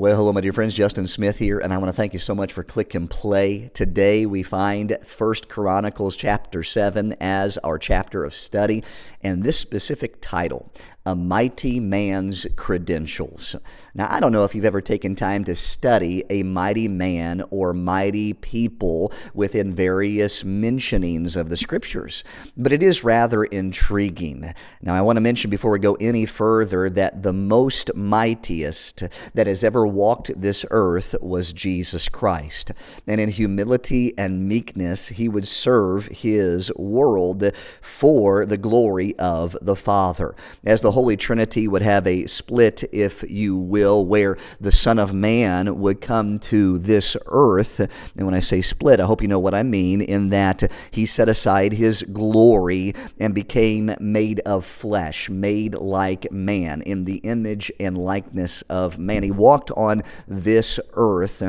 Well, hello, my dear friends. Justyn Smith here, and I want to thank you so much for click and play. Today, we find 1 Chronicles chapter 7 as our chapter of study, and this specific title, A Mighty Man's Credentials. Now, I don't know if you've ever taken time to study a mighty man or mighty people within various mentionings of the Scriptures, but it is rather intriguing. Now, I want to mention before we go any further that the most mightiest that has ever walked this earth was Jesus Christ. And in humility and meekness, he would serve his world for the glory of the Father. As the Holy Trinity would have a split, if you will, where the Son of Man would come to this earth. And when I say split, I hope you know what I mean, in that he set aside his glory and became made of flesh, made like man, in the image and likeness of man. He walked on this earth.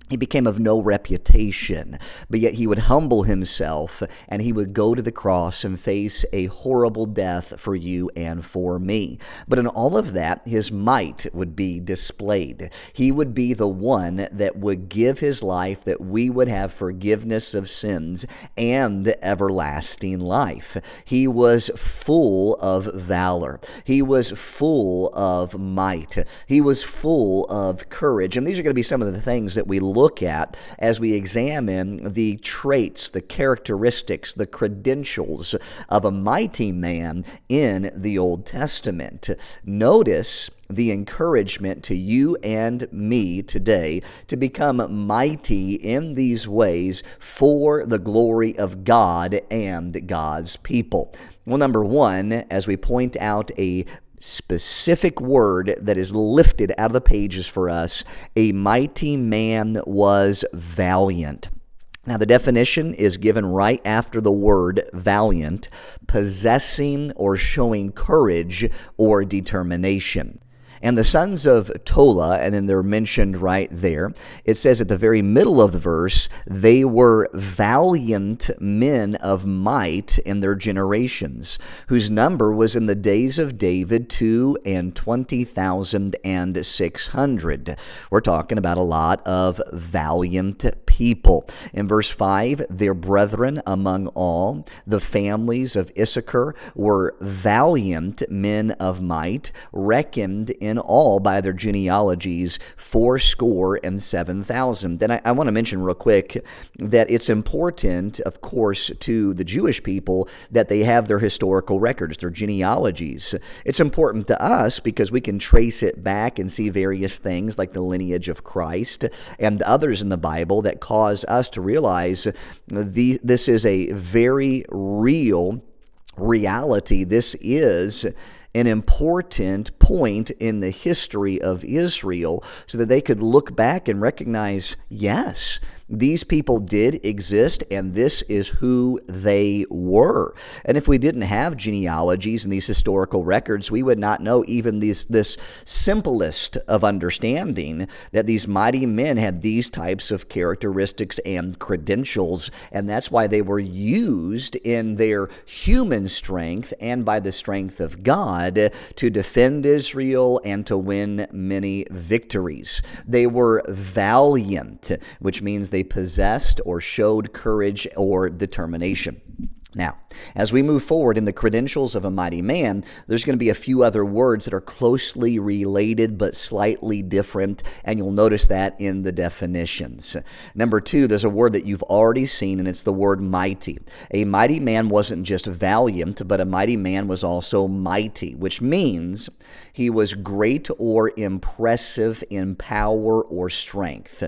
He became of no reputation, but yet he would humble himself and he would go to the cross and face a horrible death for you and for me. But in all of that, his might would be displayed. He would be the one that would give his life that we would have forgiveness of sins and everlasting life. He was full of valor. He was full of might. He was full of courage. And these are going to be some of the things that we look at as we examine the traits, the characteristics, the credentials of a mighty man in the Old Testament. Notice the encouragement to you and me today to become mighty in these ways for the glory of God and God's people. Well, number one, as we point out a specific word that is lifted out of the pages for us, a mighty man was valiant. Now, the definition is given right after the word valiant, possessing or showing courage or determination. And the sons of Tola, and then they're mentioned right there. It says at the very middle of the verse, they were valiant men of might in their generations, whose number was in the days of David 220,600. We're talking about a lot of valiant people. In verse 5, their brethren among all, the families of Issachar, were valiant men of might, reckoned in all by their genealogies 7,000. And I want to mention real quick that it's important, of course, to the Jewish people that they have their historical records, their genealogies. It's important to us because we can trace it back and see various things like the lineage of Christ and others in the Bible that cause us to realize this is a very real reality. This is an important point in the history of Israel so that they could look back and recognize, yes, these people did exist, and this is who they were. And if we didn't have genealogies and these historical records, we would not know even this simplest of understanding that these mighty men had these types of characteristics and credentials, and that's why they were used in their human strength and by the strength of God to defend Israel and to win many victories. They were valiant, which means they possessed or showed courage or determination. Now, as we move forward in the credentials of a mighty man, there's going to be a few other words that are closely related but slightly different, and you'll notice that in the definitions. Number two, there's a word that you've already seen, and it's the word mighty. A mighty man wasn't just valiant, but a mighty man was also mighty, which means he was great or impressive in power or strength.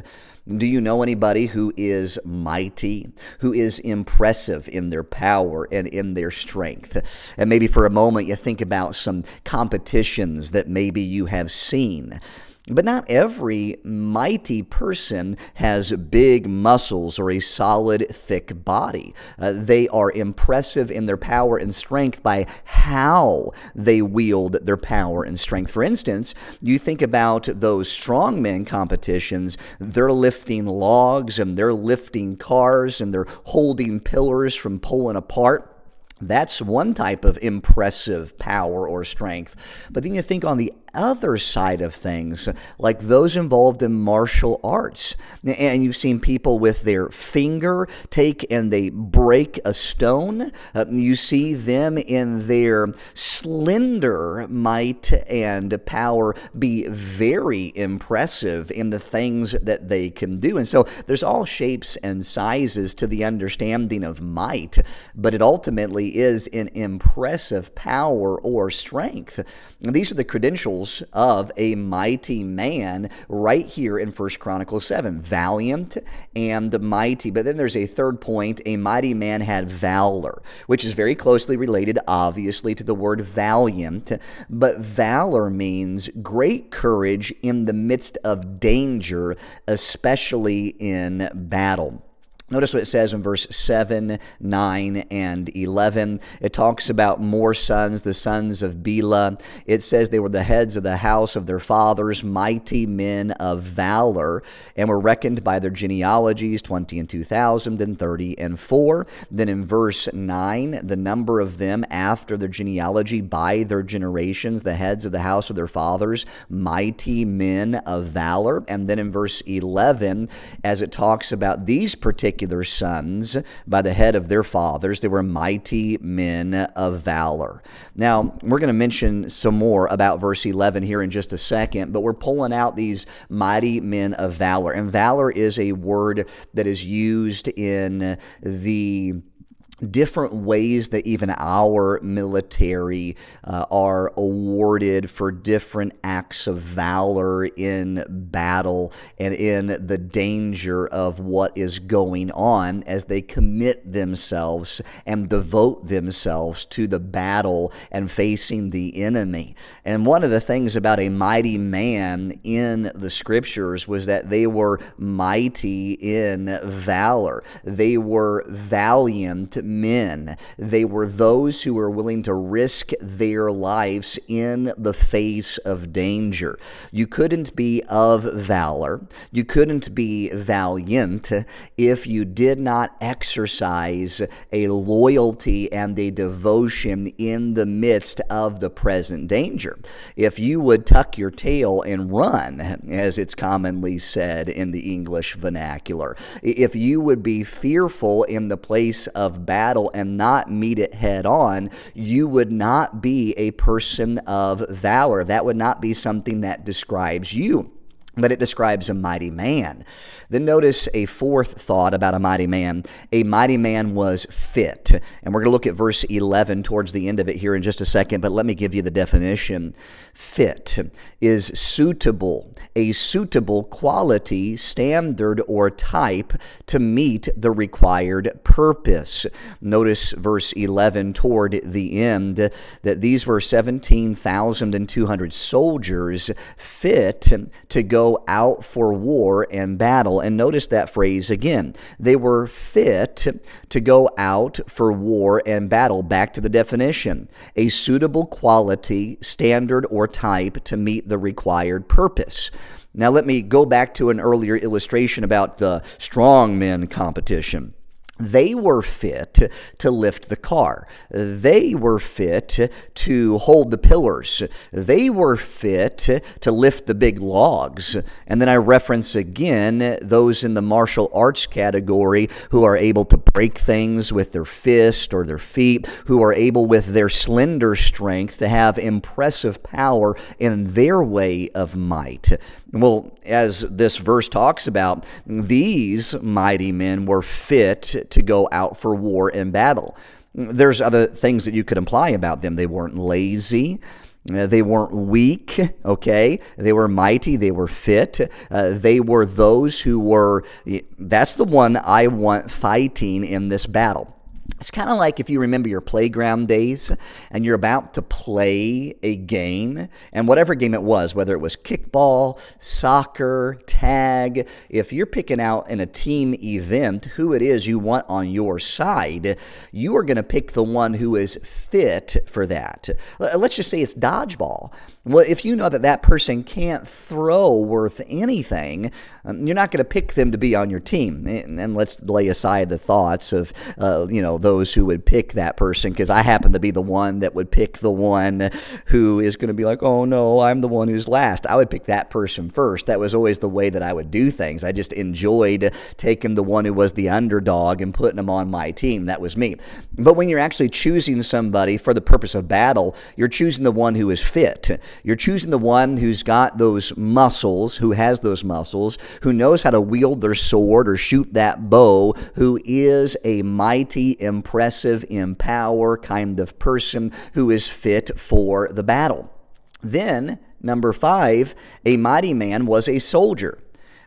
Do you know anybody who is mighty, who is impressive in their power and in their strength? And maybe for a moment you think about some competitions that maybe you have seen. But not every mighty person has big muscles or a solid, thick body. They are impressive in their power and strength by how they wield their power and strength. For instance, you think about those strongman competitions, they're lifting logs and they're lifting cars and they're holding pillars from pulling apart. That's one type of impressive power or strength. But then you think on the other side of things, like those involved in martial arts. And you've seen people with their finger take and they break a stone. You see them in their slender might and power be very impressive in the things that they can do. And so there's all shapes and sizes to the understanding of might, but it ultimately is an impressive power or strength. And these are the credentials of a mighty man right here in 1 Chronicles 7, valiant and mighty. But then there's a third point: a mighty man had valor, which is very closely related, obviously, to the word valiant. But valor means great courage in the midst of danger, especially in battle. Notice what it says in verse 7, 9, and 11. It talks about more sons, the sons of Bela. It says they were the heads of the house of their fathers, mighty men of valor, and were reckoned by their genealogies, 20 and 2,000, and 30 and 4. Then in verse 9, the number of them after their genealogy by their generations, the heads of the house of their fathers, mighty men of valor. And then in verse 11, as it talks about these particular sons by the head of their fathers, they were mighty men of valor. Now, we're going to mention some more about verse 11 here in just a second, but we're pulling out these mighty men of valor. And valor is a word that is used in the different ways that even our military are awarded for different acts of valor in battle and in the danger of what is going on as they commit themselves and devote themselves to the battle and facing the enemy. And one of the things about a mighty man in the scriptures was that they were mighty in valor. They were valiant men. They were those who were willing to risk their lives in the face of danger. You couldn't be of valor, you couldn't be valiant if you did not exercise a loyalty and a devotion in the midst of the present danger. If you would tuck your tail and run, as it's commonly said in the English vernacular, if you would be fearful in the place of battle and not meet it head on, you would not be a person of valor. That would not be something that describes you, but it describes a mighty man. Then notice a fourth thought about a mighty man. A mighty man was fit. And we're going to look at verse 11 towards the end of it here in just a second, but let me give you the definition. Fit is suitable, a suitable quality, standard, or type to meet the required purpose. Notice verse 11 toward the end that these were 17,200 soldiers fit to go out for war and battle. And notice that phrase again. They were fit to go out for war and battle. Back to the definition. A suitable quality, standard, or type to meet the required purpose. Now let me go back to an earlier illustration about the strongmen competition. They were fit to lift the car. They were fit to hold the pillars. They were fit to lift the big logs. And then I reference again those in the martial arts category who are able to break things with their fist or their feet, who are able with their slender strength to have impressive power in their way of might. Well, as this verse talks about, these mighty men were fit to go out for war and battle. There's other things that you could imply about them. They weren't lazy. They weren't weak, okay? They were mighty. They were fit. They were those who were, that's the one I want fighting in this battle. It's kind of like if you remember your playground days and you're about to play a game, and whatever game it was, whether it was kickball, soccer, tag, if you're picking out in a team event who it is you want on your side, you are going to pick the one who is fit for that. Let's just say it's dodgeball. Well, if you know that that person can't throw worth anything, you're not going to pick them to be on your team. And let's lay aside the thoughts of, those who would pick that person, because I happen to be the one that would pick the one who is going to be like, oh no, I'm the one who's last. I would pick that person first. That was always the way that I would do things. I just enjoyed taking the one who was the underdog and putting them on my team. That was me. But when you're actually choosing somebody for the purpose of battle, you're choosing the one who is fit. You're choosing the one who's got those muscles, who has those muscles, who knows how to wield their sword or shoot that bow, who is a mighty, impressive, in power kind of person who is fit for the battle. Then, number 5, a mighty man was a soldier.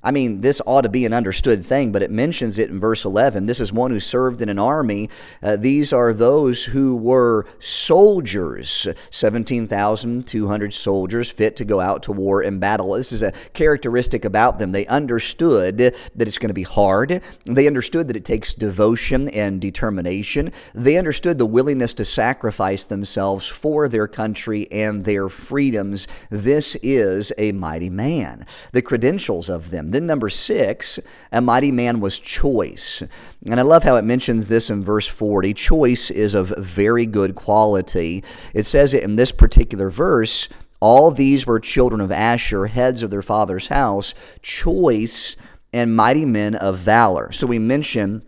I mean, this ought to be an understood thing, but it mentions it in verse 11. This is one who served in an army. These are those who were soldiers, 17,200 soldiers fit to go out to war and battle. This is a characteristic about them. They understood that it's going to be hard. They understood that it takes devotion and determination. They understood the willingness to sacrifice themselves for their country and their freedoms. This is a mighty man. The credentials of them. Then number 6, a mighty man was choice. And I love how it mentions this in verse 40. Choice is of very good quality. It says it in this particular verse, all these were children of Asher, heads of their father's house, choice and mighty men of valor. So we mention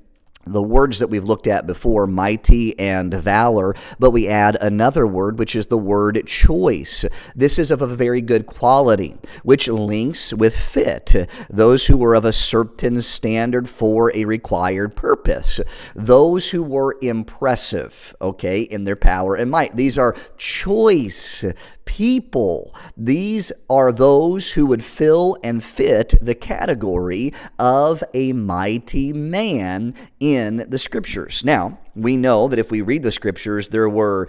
the words that we've looked at before, mighty and valor, but we add another word, which is the word choice. This is of a very good quality, which links with fit, those who were of a certain standard for a required purpose, those who were impressive, in their power and might. These are choice people. These are those who would fill and fit the category of a mighty man in the Scriptures. Now, we know that if we read the Scriptures, there were,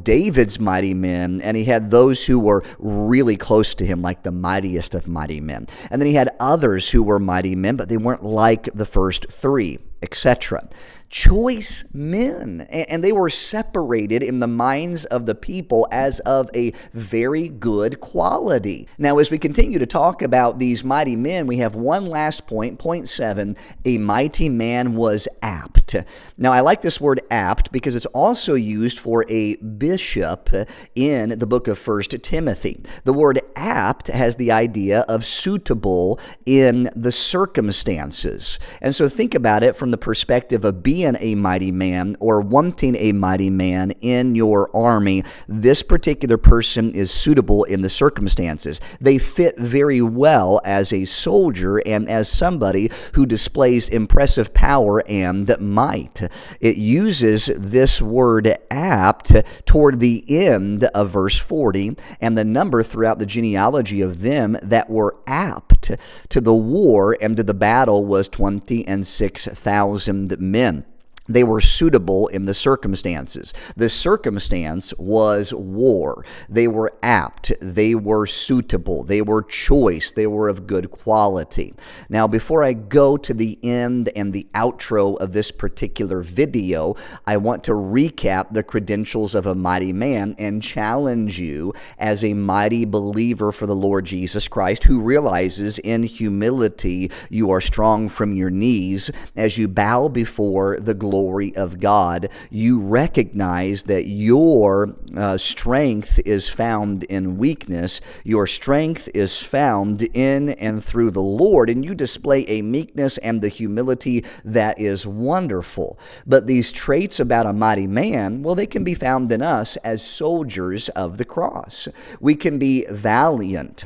David's mighty men, and he had those who were really close to him, like the mightiest of mighty men. And then he had others who were mighty men, but they weren't like the first 3, etc. Choice men, and they were separated in the minds of the people as of a very good quality. Now, as we continue to talk about these mighty men, we have one last point, point 7, a mighty man was apt. Now, I like this word apt because it's also used for a bishop in the book of 1 Timothy. The word apt has the idea of suitable in the circumstances. And so think about it from the perspective of being a mighty man or wanting a mighty man in your army. This particular person is suitable in the circumstances. They fit very well as a soldier and as somebody who displays impressive power and might. It uses this word apt toward the end of verse 40, and the number throughout the genealogy of them that were apt to the war and to the battle was 26,000 men. They were suitable in the circumstances. The circumstance was war. They were apt. They were suitable. They were choice. They were of good quality. Now, before I go to the end and the outro of this particular video, I want to recap the credentials of a mighty man and challenge you as a mighty believer for the Lord Jesus Christ who realizes in humility you are strong from your knees as you bow before the glory of God. You recognize that your strength is found in weakness. Your strength is found in and through the Lord, and you display a meekness and the humility that is wonderful. But these traits about a mighty man, well, they can be found in us as soldiers of the cross. We can be valiant.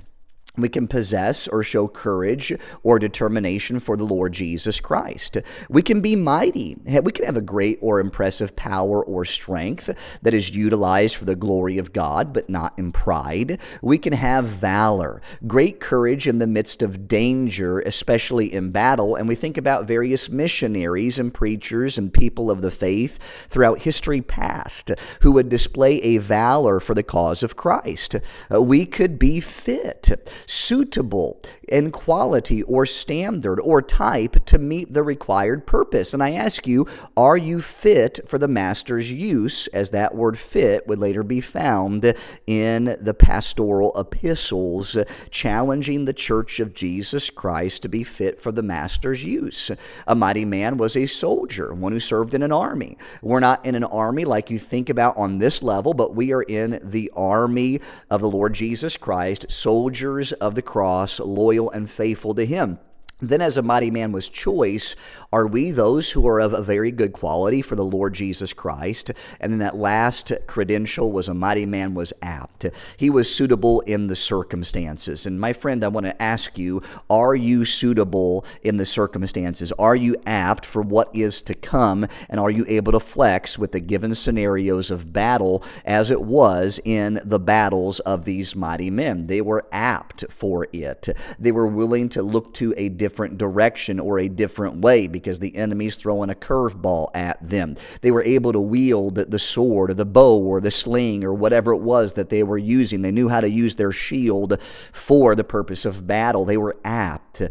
We can possess or show courage or determination for the Lord Jesus Christ. We can be mighty. We can have a great or impressive power or strength that is utilized for the glory of God, but not in pride. We can have valor, great courage in the midst of danger, especially in battle. And we think about various missionaries and preachers and people of the faith throughout history past who would display a valor for the cause of Christ. We could be fit. suitable in quality or standard or type to meet the required purpose. And I ask you, are you fit for the master's use, as that word fit would later be found in the pastoral epistles, challenging the church of Jesus Christ to be fit for the master's use. A mighty man was a soldier, one who served in an army. We're not in an army like you think about on this level, but we are in the army of the Lord Jesus Christ, soldiers of the cross, loyal and faithful to him. Then as a mighty man was choice, are we those who are of a very good quality for the Lord Jesus Christ? And then that last credential was a mighty man was apt. He was suitable in the circumstances. And my friend, I want to ask you, are you suitable in the circumstances? Are you apt for what is to come? And are you able to flex with the given scenarios of battle as it was in the battles of these mighty men? They were apt for it. They were willing to look to a different direction or a different way because the enemy's throwing a curveball at them. They were able to wield the sword or the bow or the sling or whatever it was that they were using. They knew how to use their shield for the purpose of battle. They were apt.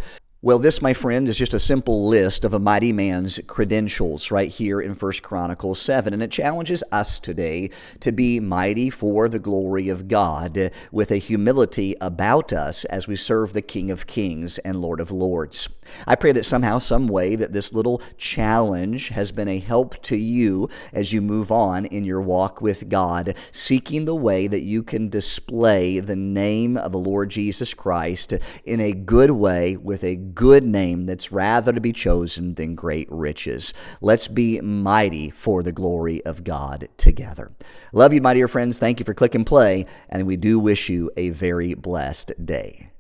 Well, this, my friend, is just a simple list of a mighty man's credentials right here in 1 Chronicles 7, and it challenges us today to be mighty for the glory of God with a humility about us as we serve the King of Kings and Lord of Lords. I pray that somehow, some way, that this little challenge has been a help to you as you move on in your walk with God, seeking the way that you can display the name of the Lord Jesus Christ in a good way with a good name that's rather to be chosen than great riches. Let's be mighty for the glory of God together. Love you, my dear friends. Thank you for click and play, and we do wish you a very blessed day.